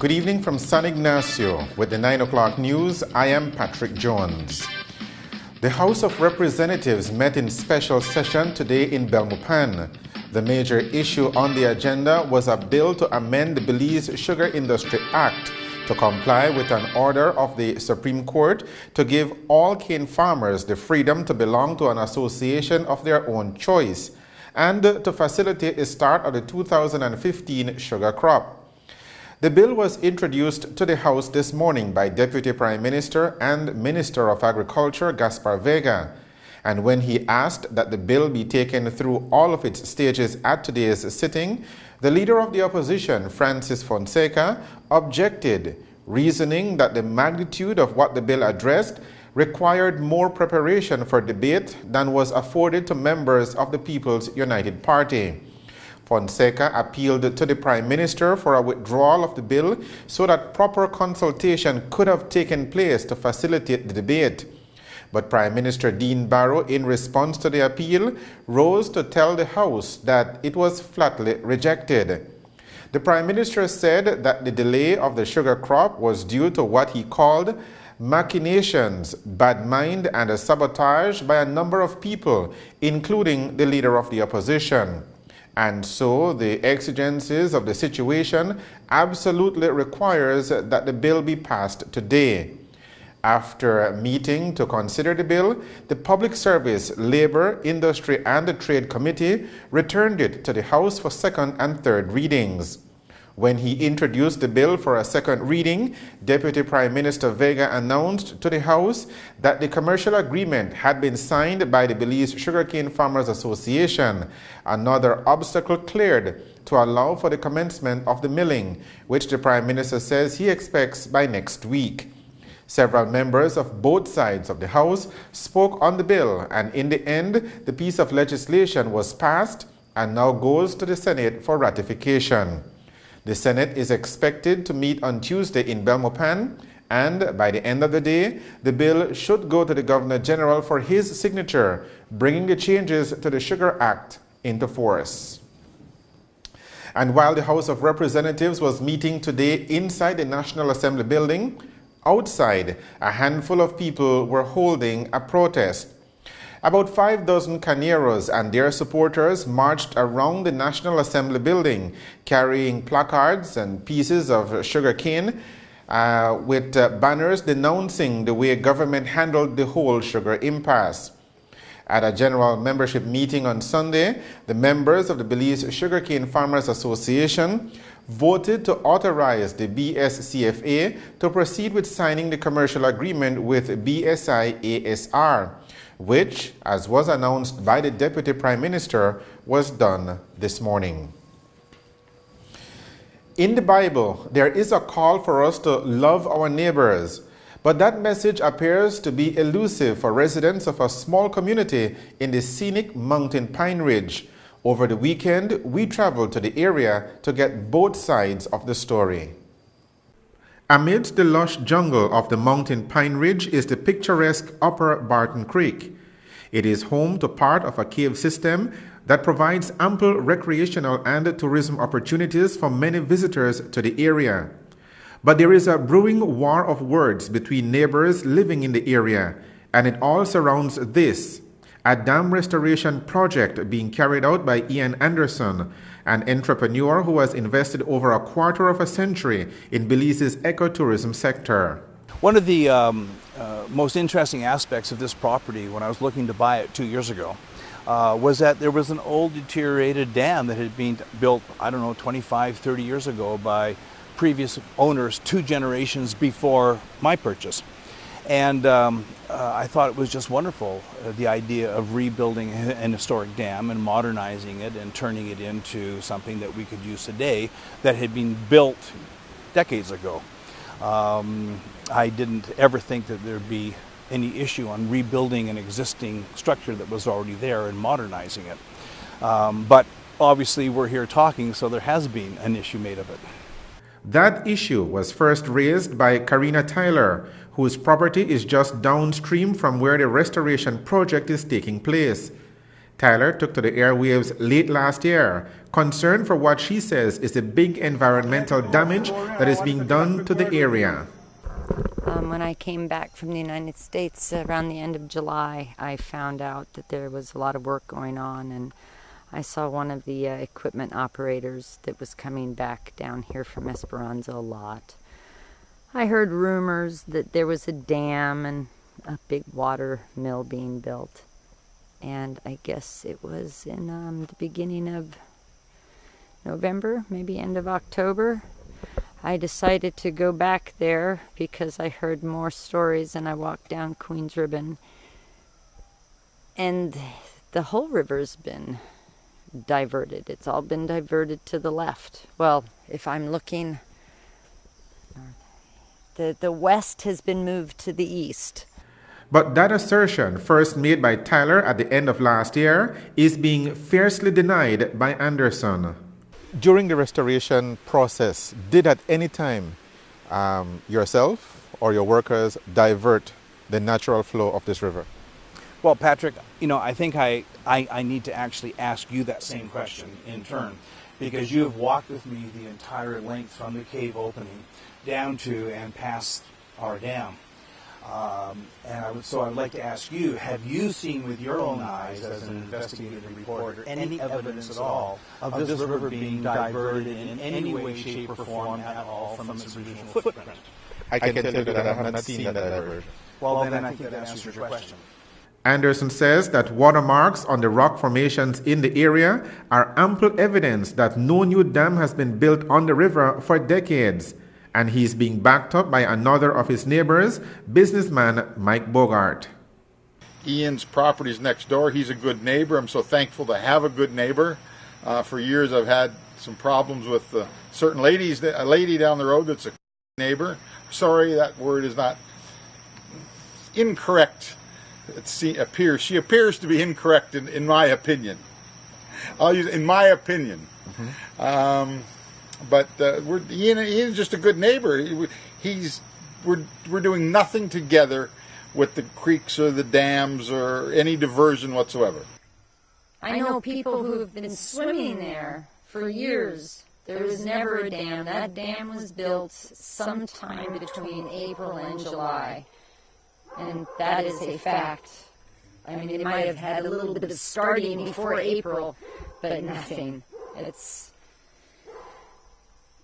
Good evening from San Ignacio. With the 9 o'clock news, I am Patrick Jones. The House of Representatives met in special session today in Belmopan. The major issue on the agenda was a bill to amend the Belize Sugar Industry Act to comply with an order of the Supreme Court to give all cane farmers the freedom to belong to an association of their own choice and to facilitate the start of the 2015 sugar crop. The bill was introduced to the House this morning by Deputy Prime Minister and Minister of Agriculture Gaspar Vega. And when he asked that the bill be taken through all of its stages at today's sitting, the leader of the opposition, Francis Fonseca, objected, reasoning that the magnitude of what the bill addressed required more preparation for debate than was afforded to members of the People's United Party. Fonseca appealed to the Prime Minister for a withdrawal of the bill so that proper consultation could have taken place to facilitate the debate. But Prime Minister Dean Barrow, in response to the appeal, rose to tell the House that it was flatly rejected. The Prime Minister said that the delay of the sugar crop was due to what he called machinations, bad mind, and a sabotage by a number of people, including the leader of the opposition. And so the exigencies of the situation absolutely requires that the bill be passed today. After meeting to consider the bill, the Public Service, Labor, Industry and the Trade Committee returned it to the House for second and third readings. When he introduced the bill for a second reading, Deputy Prime Minister Vega announced to the House that the commercial agreement had been signed by the Belize Sugarcane Farmers Association, another obstacle cleared to allow for the commencement of the milling, which the Prime Minister says he expects by next week. Several members of both sides of the House spoke on the bill, and in the end, the piece of legislation was passed and now goes to the Senate for ratification. The Senate is expected to meet on Tuesday in Belmopan, and by the end of the day, the bill should go to the Governor General for his signature, bringing the changes to the Sugar Act into force. And while the House of Representatives was meeting today inside the National Assembly building, outside, a handful of people were holding a protest. About 5 dozen Caneros and their supporters marched around the National Assembly building, carrying placards and pieces of sugar cane with banners denouncing the way government handled the whole sugar impasse. At a general membership meeting on Sunday, the members of the Belize Sugarcane Farmers Association voted to authorize the BSCFA to proceed with signing the commercial agreement with BSI-ASR, which, as was announced by the Deputy Prime Minister, was done this morning. In the Bible, there is a call for us to love our neighbors, but that message appears to be elusive for residents of a small community in the scenic mountain Pine Ridge. Over the weekend, we traveled to the area to get both sides of the story. Amidst the lush jungle of the mountain Pine Ridge is the picturesque Upper Barton Creek. It is home to part of a cave system that provides ample recreational and tourism opportunities for many visitors to the area. But there is a brewing war of words between neighbors living in the area, and it all surrounds this: a dam restoration project being carried out by Ian Anderson, an entrepreneur who has invested over a quarter of a century in Belize's ecotourism sector. One of the most interesting aspects of this property when I was looking to buy it 2 years ago was that there was an old deteriorated dam that had been built, 25, 30 years ago by previous owners 2 generations before my purchase. And I thought it was just wonderful, the idea of rebuilding an historic dam and modernizing it and turning it into something that we could use today that had been built decades ago. I didn't ever think that there'd be any issue on rebuilding an existing structure that was already there and modernizing it. But obviously we're here talking, so there has been an issue made of it. That issue was first raised by Karina Tyler, whose property is just downstream from where the restoration project is taking place. Tyler took to the airwaves late last year, concerned for what she says is the big environmental damage that is being done to the area. When I came back from the United States around the end of July, I found out that there was a lot of work going on, and I saw one of the equipment operators that was coming back down here from Esperanza a lot. I heard rumors that there was a dam and a big water mill being built. And I guess it was in the beginning of November, maybe end of October. I decided to go back there because I heard more stories, and I walked down Queens Ribbon. And the whole river's been diverted. It's all been diverted to the left. Well, if I'm looking, the west has been moved to the east. But that assertion, first made by Tyler at the end of last year, is being fiercely denied by Anderson. During the restoration process, did at any time yourself or your workers divert the natural flow of this river? Well, Patrick, I think I need to actually ask you that same question in turn, because you have walked with me the entire length from the cave opening down to and past our dam. So I'd like to ask you, have you seen with your own eyes as an investigative reporter any evidence at all of this river being diverted in any way, shape, or form at all from its original footprint? I can tell you that I have not seen that diversion. Well, then I think that answers your question. Anderson says that watermarks on the rock formations in the area are ample evidence that no new dam has been built on the river for decades. And he's being backed up by another of his neighbors, businessman Mike Bogart. Ian's property is next door. He's a good neighbor. I'm so thankful to have a good neighbor. For years I've had some problems with certain ladies. A lady down the road that's a neighbor. Sorry, that word is not incorrect. She appears to be incorrect in my opinion. I'll use in my opinion. Mm-hmm. But Ian's just a good neighbor. We're doing nothing together with the creeks or the dams or any diversion whatsoever. I know people who have been swimming there for years. There was never a dam. That dam was built sometime between April and July. And that is a fact. I mean, it might have had a little bit of starting before April, but nothing.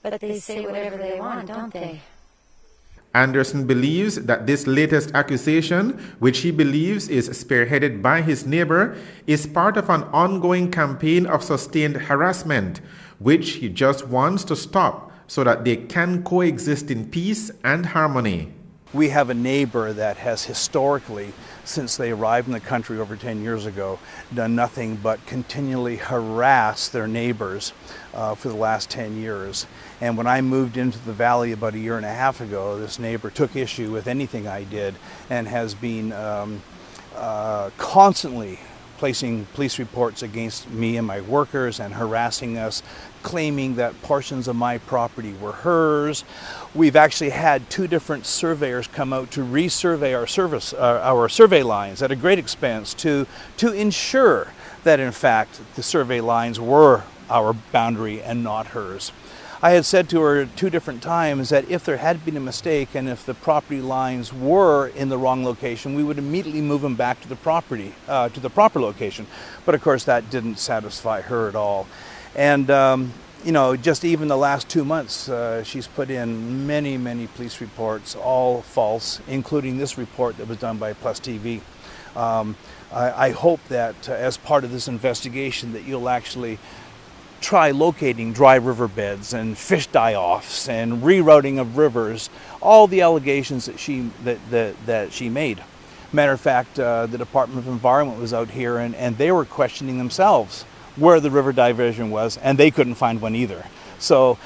But they say whatever they want, don't they? Anderson believes that this latest accusation, which he believes is spearheaded by his neighbor, is part of an ongoing campaign of sustained harassment, which he just wants to stop so that they can coexist in peace and harmony. We have a neighbor that has historically, since they arrived in the country over 10 years ago, done nothing but continually harass their neighbors for the last 10 years. And when I moved into the valley about a year and a half ago, this neighbor took issue with anything I did and has been constantly placing police reports against me and my workers and harassing us, claiming that portions of my property were hers. We've actually had 2 different surveyors come out to resurvey our survey lines at a great expense to ensure that in fact the survey lines were our boundary and not hers. I had said to her 2 different times that if there had been a mistake and if the property lines were in the wrong location, we would immediately move them back to the property, to the proper location. But of course that didn't satisfy her at all. And just even the last 2 months, she's put in many, many police reports, all false, including this report that was done by Plus TV. I hope that as part of this investigation that you'll actually try locating dry riverbeds and fish die-offs and rerouting of rivers, all the allegations that she made. Matter of fact, the Department of Environment was out here and they were questioning themselves where the river diversion was, and they couldn't find one either. So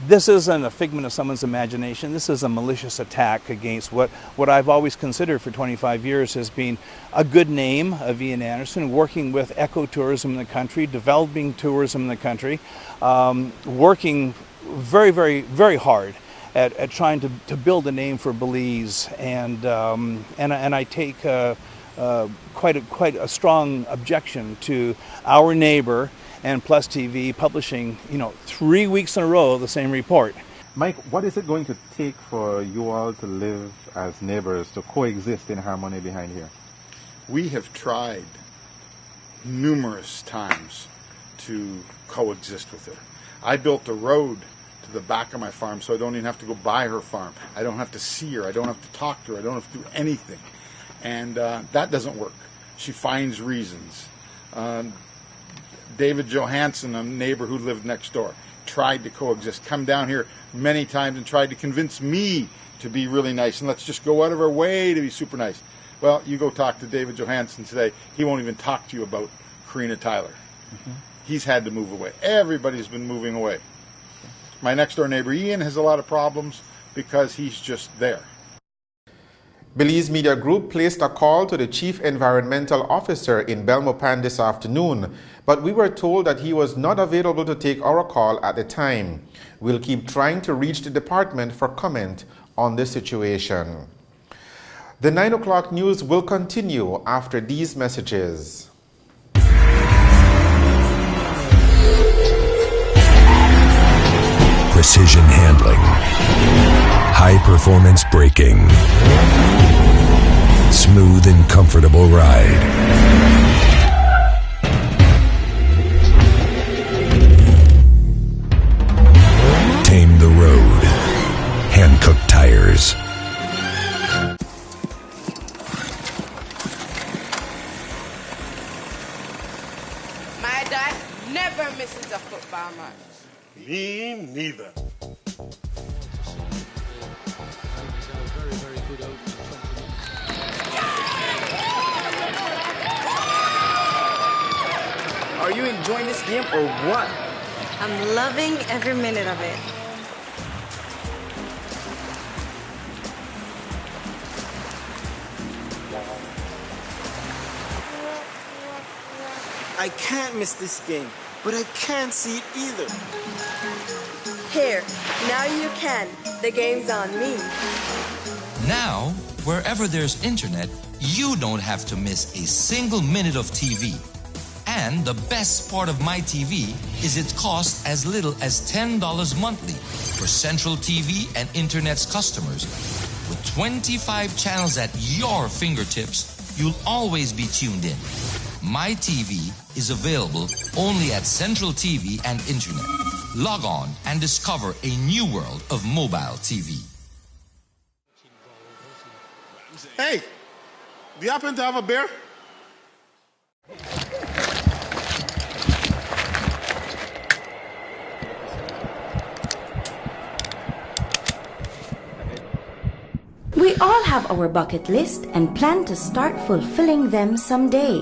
this isn't a figment of someone's imagination. This is a malicious attack against what I've always considered for 25 years has been a good name of Ian Anderson, working with ecotourism in the country, developing tourism in the country, working very, very, very hard at trying to build a name for Belize. And I take quite a strong objection to our neighbor and Plus TV publishing, 3 weeks in a row the same report. Mike, what is it going to take for you all to live as neighbors, to coexist in harmony behind here? We have tried numerous times to coexist with her. I built a road to the back of my farm so I don't even have to go by her farm. I don't have to see her. I don't have to talk to her. I don't have to do anything. And that doesn't work. She finds reasons. David Johansson, a neighbor who lived next door, tried to coexist, come down here many times and tried to convince me to be really nice and let's just go out of our way to be super nice. Well, you go talk to David Johansson today, he won't even talk to you about Karina Tyler. He's had to move away. Everybody's been moving away. My next door neighbor Ian has a lot of problems because he's just there. Belize Media Group placed a call to the Chief Environmental Officer in Belmopan this afternoon, but we were told that he was not available to take our call at the time. We'll keep trying to reach the department for comment on the situation. The 9 o'clock news will continue after these messages. Precision handling, high performance braking, smooth and comfortable ride. Tame the road. Hankook tires. My dad never misses a football match. Me neither. Are you enjoying this game or what? I'm loving every minute of it. I can't miss this game, but I can't see it either. Here, now you can. The game's on me. Now, wherever there's internet, you don't have to miss a single minute of TV. And the best part of MyTV is it costs as little as $10 monthly for Central TV and Internet's customers. With 25 channels at your fingertips, you'll always be tuned in. MyTV is available only at Central TV and Internet. Log on and discover a new world of mobile TV. Hey, do you happen to have a beer? We all have our bucket list and plan to start fulfilling them someday.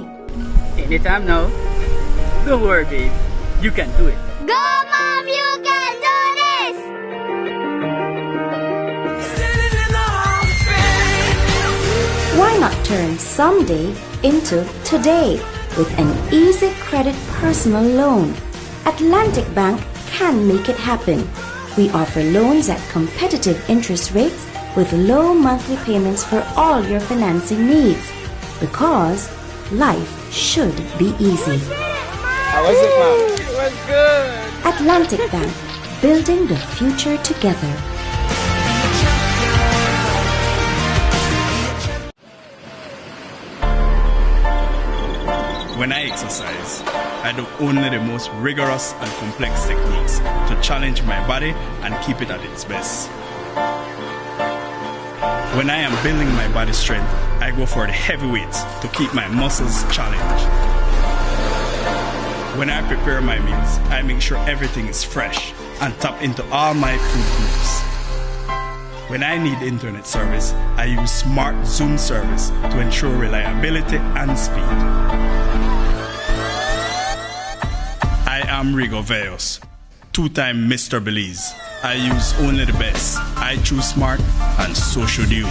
Anytime now. Don't worry, babe. You can do it. Go, Mom! You can do this! Why not turn someday into today with an easy credit personal loan? Atlantic Bank can make it happen. We offer loans at competitive interest rates with low monthly payments for all your financing needs. Because life should be easy. How was it, Mom? It was good. Atlantic Bank, building the future together. When I exercise, I do only the most rigorous and complex techniques to challenge my body and keep it at its best. When I am building my body strength, I go for the heavy weights to keep my muscles challenged. When I prepare my meals, I make sure everything is fresh and tap into all my food groups. When I need internet service, I use Smart Zoom service to ensure reliability and speed. I am Rigo Veos, two-time Mr. Belize. I use only the best. I choose smart, and so should you.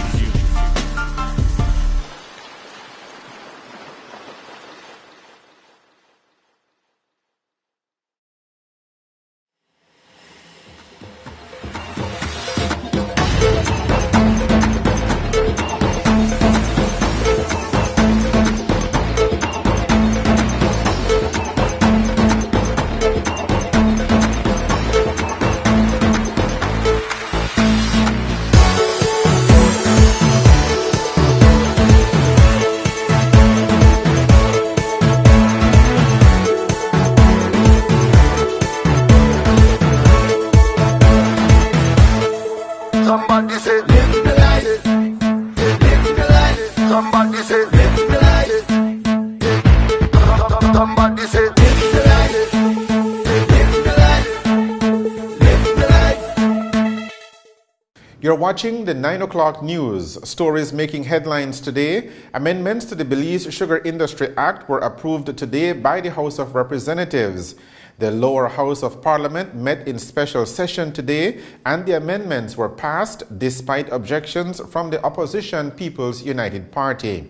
You're watching the 9 o'clock news. Stories making headlines today. Amendments to the Belize Sugar Industry Act were approved today by the House of Representatives. The lower house of Parliament met in special session today, and the amendments were passed despite objections from the opposition People's United Party.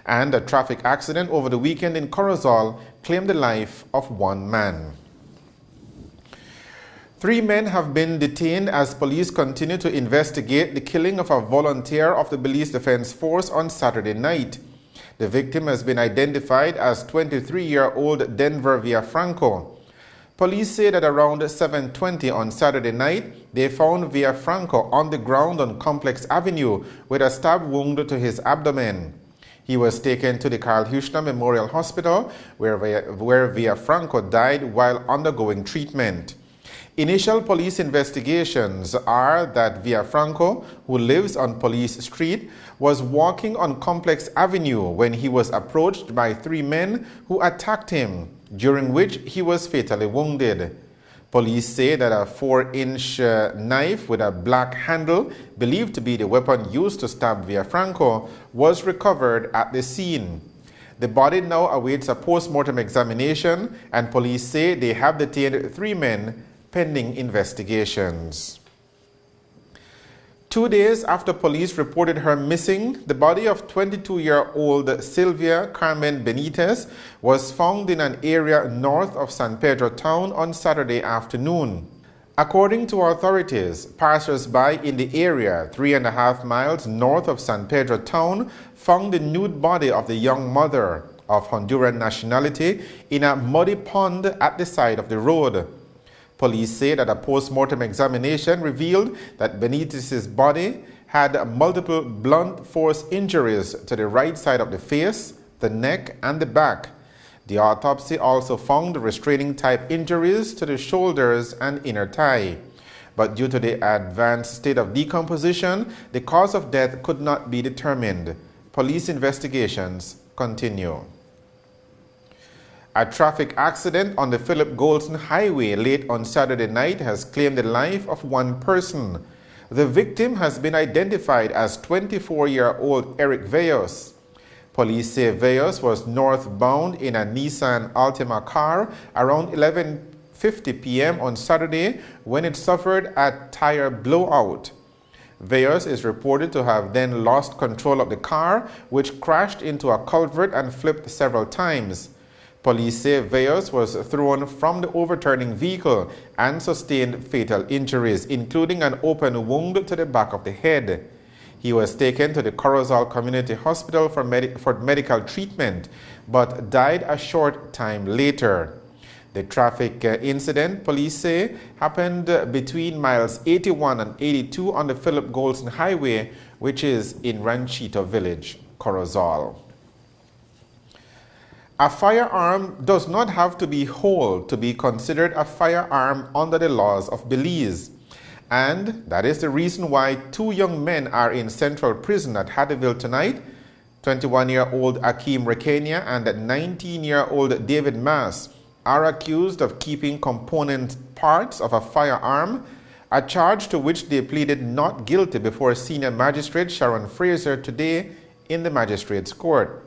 And a traffic accident over the weekend in Corozal claimed the life of one man. 3 men have been detained as police continue to investigate the killing of a volunteer of the Belize Defense Force on Saturday night. The victim has been identified as 23-year-old Denver Villafranco. Police say that around 7:20 on Saturday night, they found Villafranco on the ground on Complex Avenue with a stab wound to his abdomen. He was taken to the Carl Huchner Memorial Hospital, where Villafranco died while undergoing treatment. Initial police investigations are that Villafranco, who lives on Police Street, was walking on Complex Avenue when he was approached by 3 men who attacked him, during which he was fatally wounded. Police say that a 4-inch knife with a black handle, believed to be the weapon used to stab Villafranco, was recovered at the scene. The body now awaits a post-mortem examination, and police say they have detained 3 men pending investigations. 2 days after police reported her missing, the body of 22-year-old Sylvia Carmen Benitez was found in an area north of San Pedro town on Saturday afternoon. According to authorities, passers-by in the area 3.5 miles north of San Pedro town found the nude body of the young mother of Honduran nationality in a muddy pond at the side of the road. Police say that a post-mortem examination revealed that Benitez's body had multiple blunt force injuries to the right side of the face, the neck, and the back. The autopsy also found restraining type injuries to the shoulders and inner thigh. But due to the advanced state of decomposition, the cause of death could not be determined. Police investigations continue. A traffic accident on the Philip Golson Highway late on Saturday night has claimed the life of one person. The victim has been identified as 24-year-old Eric Veyos. Police say Veyos was northbound in a Nissan Altima car around 11:50 p.m. on Saturday when it suffered a tire blowout. Veyos is reported to have then lost control of the car, which crashed into a culvert and flipped several times. Police say Veyos was thrown from the overturning vehicle and sustained fatal injuries, including an open wound to the back of the head. He was taken to the Corozal Community Hospital for medical treatment, but died a short time later. The traffic incident, police say, happened between miles 81 and 82 on the Philip Golson Highway, which is in Ranchito Village, Corozal. A firearm does not have to be whole to be considered a firearm under the laws of Belize. And that is the reason why 2 young men are in central prison at Hatteville tonight. 21-year-old Akeem Rekenia and 19-year-old David Mass are accused of keeping component parts of a firearm, a charge to which they pleaded not guilty before Senior Magistrate Sharon Fraser today in the Magistrates Court.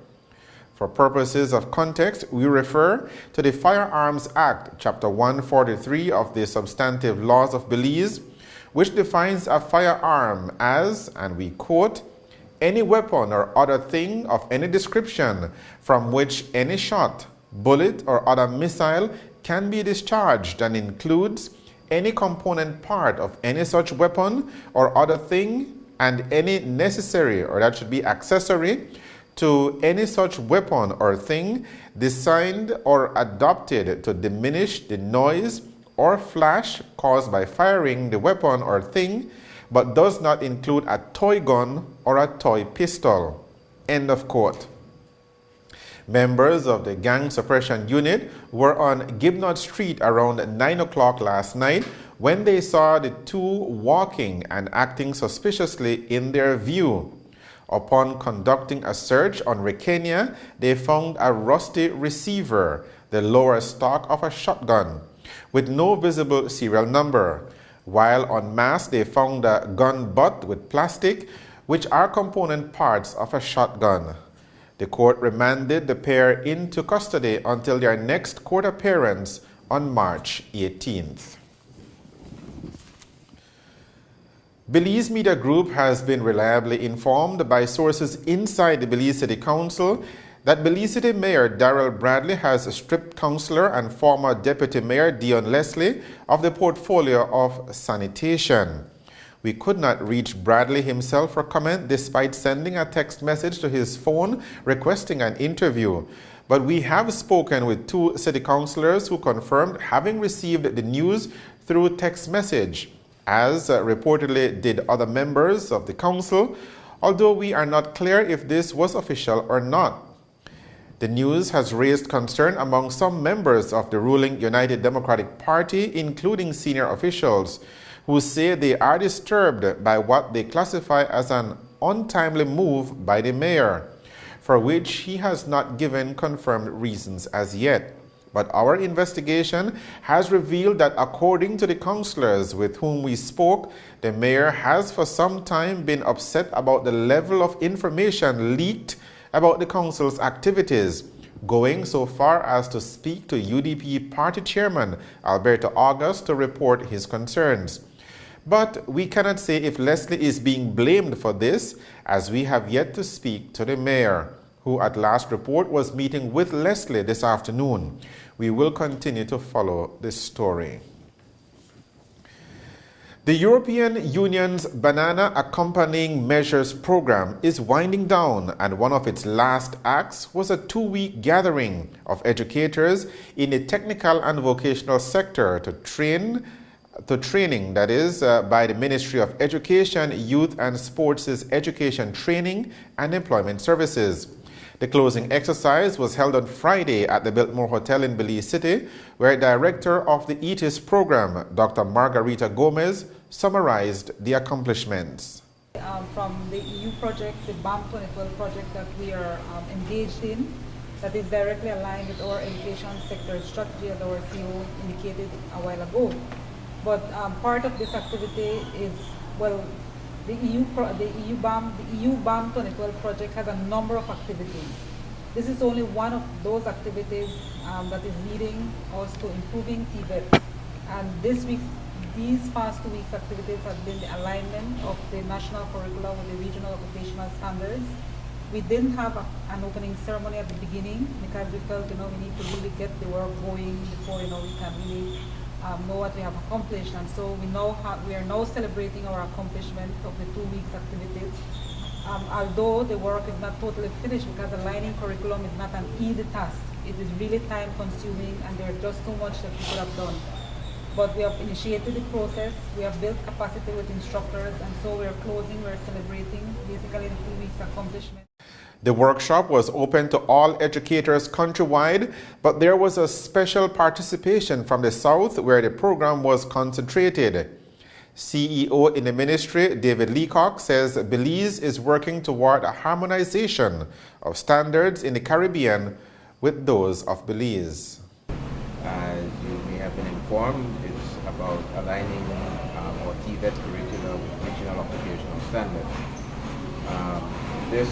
For purposes of context, we refer to the Firearms Act, Chapter 143 of the Substantive Laws of Belize, which defines a firearm as, and we quote, any weapon or other thing of any description from which any shot, bullet, or other missile can be discharged and includes any component part of any such weapon or other thing and any necessary, or that should be accessory, to any such weapon or thing designed or adopted to diminish the noise or flash caused by firing the weapon or thing, but does not include a toy gun or a toy pistol. End of quote. Members of the Gang Suppression Unit were on Gibnut Street around 9 o'clock last night when they saw the 2 walking and acting suspiciously in their view. Upon conducting a search on Rekenia, they found a rusty receiver, the lower stock of a shotgun, with no visible serial number. while en masse they found a gun butt with plastic, which are component parts of a shotgun. The court remanded the pair into custody until their next court appearance on March 18th. Belize Media Group has been reliably informed by sources inside the Belize City Council that Belize City Mayor Darrell Bradley has stripped Councillor and former Deputy Mayor Dion Leslie of the portfolio of sanitation. We could not reach Bradley himself for comment despite sending a text message to his phone requesting an interview. But we have spoken with two city councillors who confirmed having received the news through text message, as reportedly did other members of the council, although we are not clear if this was official or not. The news has raised concern among some members of the ruling United Democratic Party, including senior officials, who say they are disturbed by what they classify as an untimely move by the mayor, for which he has not given confirmed reasons as yet. But our investigation has revealed that according to the councillors with whom we spoke, the mayor has for some time been upset about the level of information leaked about the council's activities, going so far as to speak to UDP party chairman Alberto August to report his concerns. But we cannot say if Leslie is being blamed for this, as we have yet to speak to the mayor, who at last report was meeting with Leslie this afternoon. We will continue to follow this story. The European Union's Banana Accompanying Measures program is winding down, and one of its last acts was a 2-week gathering of educators in the technical and vocational sector to training that is by the Ministry of Education, Youth and Sports' Education Training and Employment Services. The closing exercise was held on Friday at the Biltmore Hotel in Belize City, where Director of the ETIS program, Dr. Margarita Gomez, summarized the accomplishments. From the EU project, the BAM 2012 project that we are engaged in, that is directly aligned with our education sector strategy, as our CEO indicated a while ago. But part of this activity is, well, the EU BAM 2012 project has a number of activities. This is only one of those activities that is leading us to improving TVET. And these past 2 weeks' activities have been the alignment of the national curriculum with the regional vocational standards. We didn't have an opening ceremony at the beginning because we felt, we need to really get the work going before, we can really know what we have accomplished. And so we are now celebrating our accomplishment of the 2 weeks' activities. Although the work is not totally finished because aligning curriculum is not an easy task. It is really time consuming and there's just so much that we could have done. But we have initiated the process, we have built capacity with instructors, and so we're celebrating basically the 2 weeks accomplishment. The workshop was open to all educators countrywide, but there was a special participation from the South where the program was concentrated. CEO in the ministry, David Leacock, says Belize is working toward a harmonization of standards in the Caribbean with those of Belize. As you may have been informed, it's about aligning our TVET curriculum with regional occupational standards. This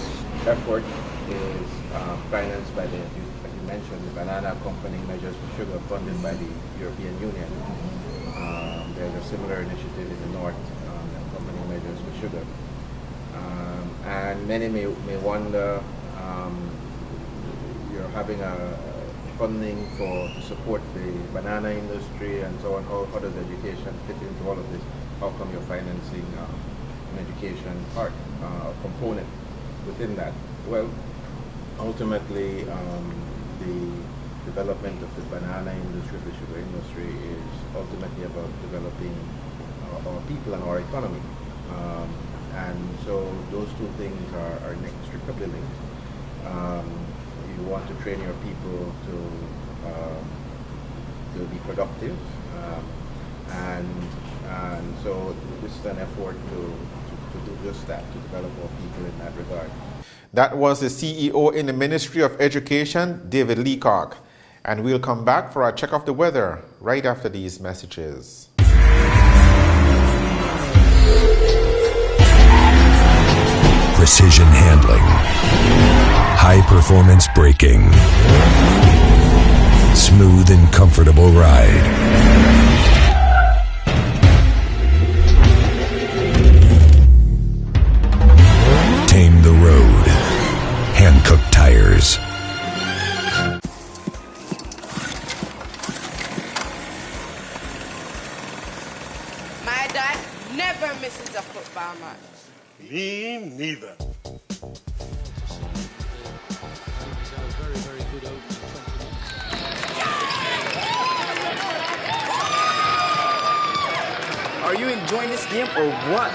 effort is financed by as you mentioned, the Banana Accompanying Measures for Sugar, funded by the European Union. There's a similar initiative in the North, Accompanying Measures for Sugar. And many may wonder, you're having a funding to support the banana industry and so on. How does education fit into all of this? How come you're financing an education part, component within that? Well, ultimately, the development of the banana industry, the sugar industry, is ultimately about developing our people and our economy. And so those two things are inextricably linked. You want to train your people to be productive, and so this is an effort to do just that, to develop our people in that regard. That was the CEO in the Ministry of Education, David Leacock. And we'll come back for our check of the weather right after these messages. Precision handling. High performance braking. Smooth and comfortable ride. Tame the road. Hankook Tires. My dad never misses a football match. Me neither. Are you enjoying this game or what?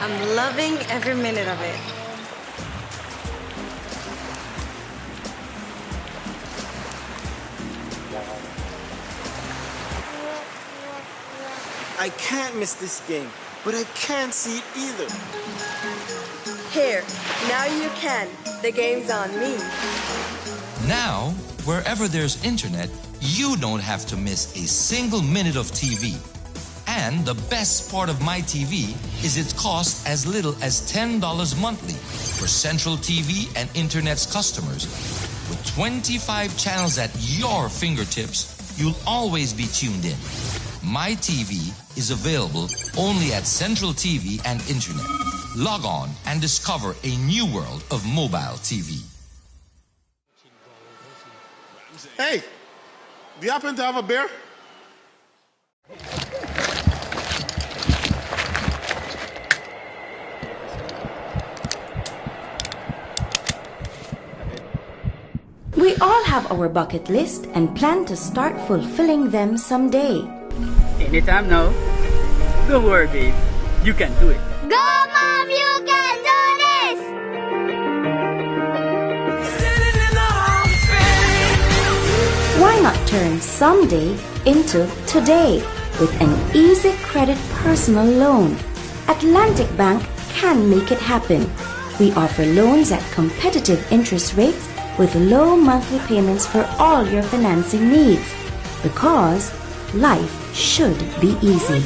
I'm loving every minute of it. I can't miss this game, but I can't see it either. Here, now you can. The game's on me. Now, wherever there's internet, you don't have to miss a single minute of TV. And the best part of MyTV is it costs as little as $10 monthly for Central TV and Internet's customers. With 25 channels at your fingertips, you'll always be tuned in. MyTV is available only at Central TV and Internet. Log on and discover a new world of mobile TV. Hey, do you happen to have a beer? We all have our bucket list and plan to start fulfilling them someday. Anytime now. Don't worry, babe. You can do it. Go, Mom! You can do this! Why not turn someday into today with an easy credit personal loan? Atlantic Bank can make it happen. We offer loans at competitive interest rates with low monthly payments for all your financing needs. Because life should be easy.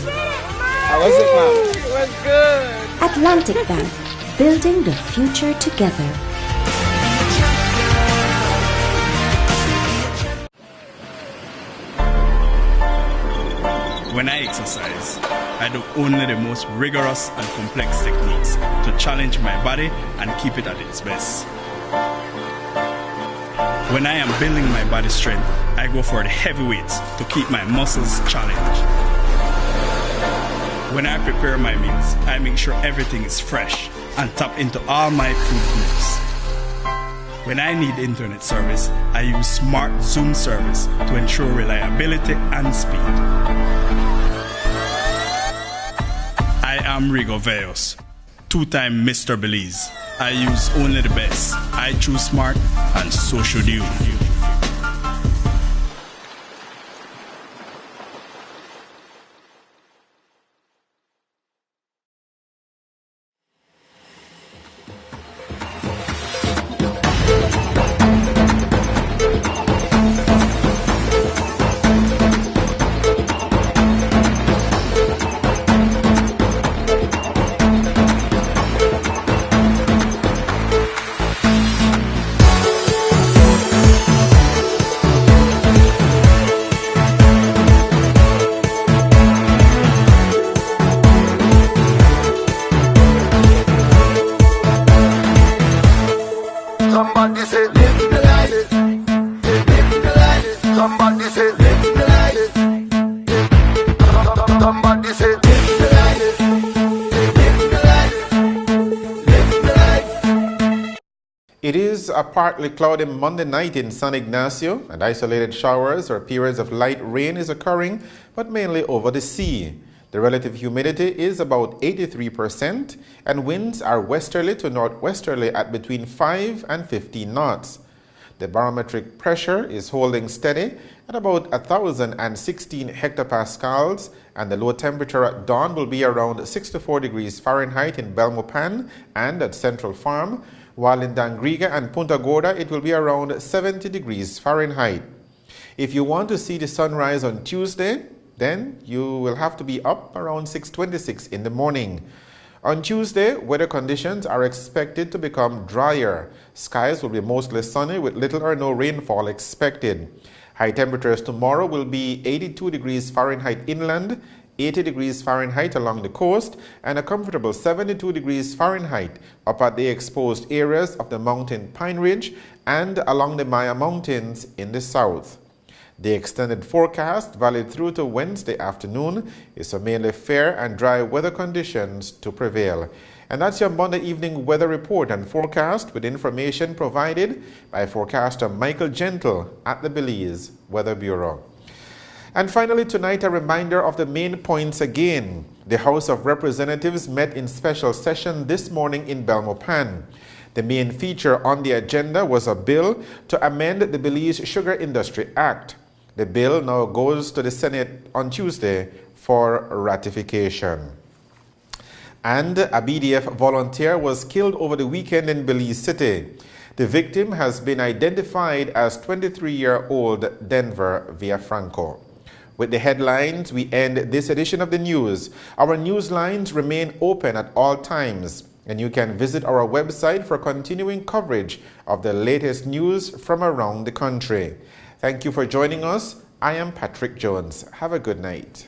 How was it, Mom? It was good. Atlantic Bank, building the future together. When I exercise, I do only the most rigorous and complex techniques to challenge my body and keep it at its best. When I am building my body strength, I go for the heavy weights to keep my muscles challenged. When I prepare my meals, I make sure everything is fresh and tap into all my food groups. When I need internet service, I use Smart Zoom service to ensure reliability and speed. I am Rigo Veos, two-time Mr. Belize. I use only the best. I choose smart, and so should you. Somebody say live the life. Live the life. Somebody say live the life. Somebody say live the life. Live the life. Live the life. It is a partly cloudy Monday night in San Ignacio, and isolated showers or periods of light rain is occurring, but mainly over the sea. The relative humidity is about 83%, and winds are westerly to northwesterly at between 5 and 15 knots. The barometric pressure is holding steady at about 1,016 hectopascals, and the low temperature at dawn will be around 64 degrees Fahrenheit in Belmopan and at Central Farm, while in Dangriga and Punta Gorda it will be around 70 degrees Fahrenheit. If you want to see the sunrise on Tuesday, then you will have to be up around 6:26 in the morning. On Tuesday, weather conditions are expected to become drier. Skies will be mostly sunny with little or no rainfall expected. High temperatures tomorrow will be 82 degrees Fahrenheit inland, 80 degrees Fahrenheit along the coast, and a comfortable 72 degrees Fahrenheit up at the exposed areas of the mountain Pine Ridge and along the Maya Mountains in the south. The extended forecast, valid through to Wednesday afternoon, is for mainly fair and dry weather conditions to prevail. And that's your Monday evening weather report and forecast with information provided by forecaster Michael Gentle at the Belize Weather Bureau. And finally tonight, a reminder of the main points again. The House of Representatives met in special session this morning in Belmopan. The main feature on the agenda was a bill to amend the Belize Sugar Industry Act. The bill now goes to the Senate on Tuesday for ratification. And a BDF volunteer was killed over the weekend in Belize City. The victim has been identified as 23-year-old Denver Villafranco. With the headlines, we end this edition of the news. Our news lines remain open at all times, and you can visit our website for continuing coverage of the latest news from around the country. Thank you for joining us. I am Patrick Jones. Have a good night.